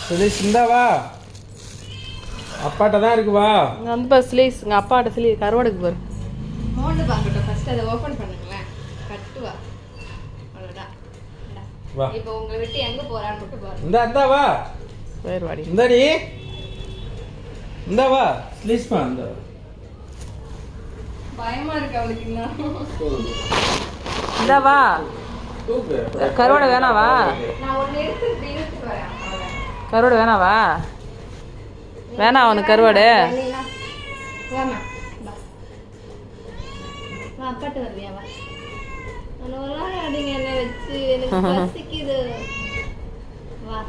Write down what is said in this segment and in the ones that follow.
Sleaze இந்தாவா அப்பாட்ட தான் இருக்கு வா. இங்கே வந்து பாரு ஸ்லீஸ் எங்கள் அப்பாட்ட ஸ்லீ கருவாடுக்கு பாரு. மோண்டு பார்க்கட்டும் ஃபர்ஸ்ட் அதை ஓப்பன் பண்ணுங்களேன். கட்டுவா அவ்வளோதான். வா இப்போ உங்களை விட்டு எங்கே போகிறான்னு மட்டும் பாருங்க. இந்தாவா வேறு வாடி இந்தாடி இந்தாவா ஸ்லீஸ்மா இந்த பயமா இருக்கு அவளுக்கு இன்னும். இந்தாவா கருவாடை வேணாவா? நான் ஒன்று எடுத்துட்டு வரேன். கருவாடு வேணாவா? வேணா அவனுக்கு கருவாடு. வாமா வா அப்பாட்ட வரலையா வா. நான் அடிங்க என்ன வச்சு எனக்கு பசிக்குது. வா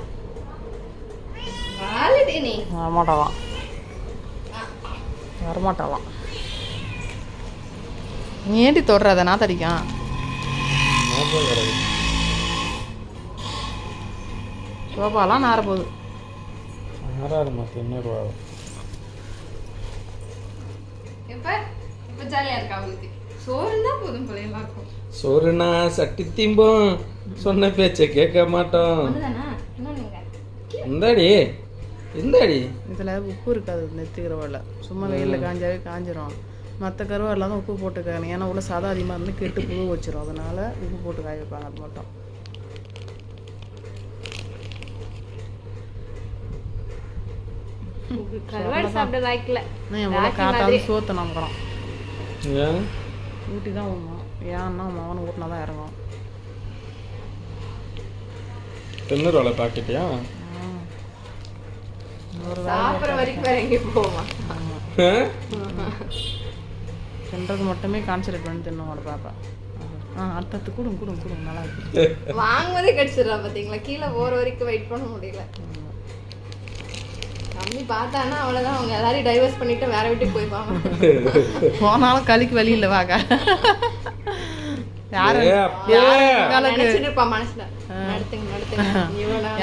வாலிடே நீ வரமாட்டாவான் வரமாட்டாவான். நீ ஏண்டி தொடுறத நான் தடிக்கான். சோபாலாம் நார போகுது. ஆறாயிரமா 90 ரூபா. எப்ப இப்ப ஜாலியா இருக்கா அவளுக்கு. சோறு தான் போதும் போல எல்லாருக்கும். சோறுனா சட்டி திம்போம் சொன்ன பேச்சை கேட்க மாட்டோம். ஒண்ணுதானா இன்னொன்னுங்க. இந்தாடி இந்தாடி இதில் உப்பு இருக்காது நெத்தி கருவாடில். சும்மா வெயிலில் காஞ்சாவே காஞ்சிரும். மற்ற கருவாடில் தான் உப்பு போட்டுக்காங்க. ஏன்னா உள்ள சாதம் அதிகமாக இருந்து கெட்டு புழு வச்சிரும். அதனால உப்பு போட்டு காய வைப்பாங்க. அது மட்டும் கருவாடு சாப்பிட லாய்க்கல. நான் எவ்வளோ காட்டாலும் சோத்தை நம்புகிறோம். ஏன் ஊட்டி தான் ஊணும். ஏன்னா மகன் ஊட்டினா தான் இறங்கும். 90 ரூபா பாக்கெட்டியா? சாப்பிட்ற வரைக்கும் வேற எங்கேயும் போமா. சென்றது மட்டுமே கான்சன்ட்ரேட் பண்ணி தின்னோட பாப்பா. அடுத்தது கூடும் கூடும் கூடும் நல்லா இருக்கு. வாங்குவதே கடிச்சிடறா பார்த்தீங்களா. கீழே போகிற வரைக்கும் வெயிட் பண்ண முடியல. தம்பி பார்த்தானா அவ்வளோதான். அவங்க எல்லாரையும் டைவர்ஸ் பண்ணிட்டு வேற வீட்டுக்கு போய்ப்பாங்க. போனாலும் கலிக்கு வழி இல்லை வாங்க. யாரும் நினைச்சிட்டு இருப்பா மனசுல. நடத்துங்க நடத்துங்க.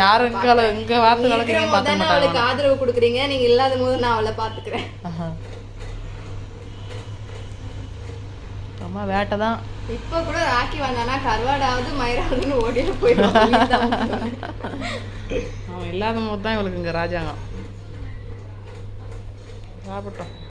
யாரும் இங்க வார்த்தை கலக்குறீங்க. அவளுக்கு ஆதரவு கொடுக்குறீங்க. நீங்க இல்லாத போது நான் அவளை பாத்துக்கிறேன். அம்மா வேட்டை தான். இப்ப கூட ராக்கி வந்தானா கருவாடாவது மயிராவதுன்னு ஓடியா போயிடுவான். அவன் இல்லாத போது தான் இவளுக்கு இங்க ராஜாங்கம். சாப்பிட்டோம்.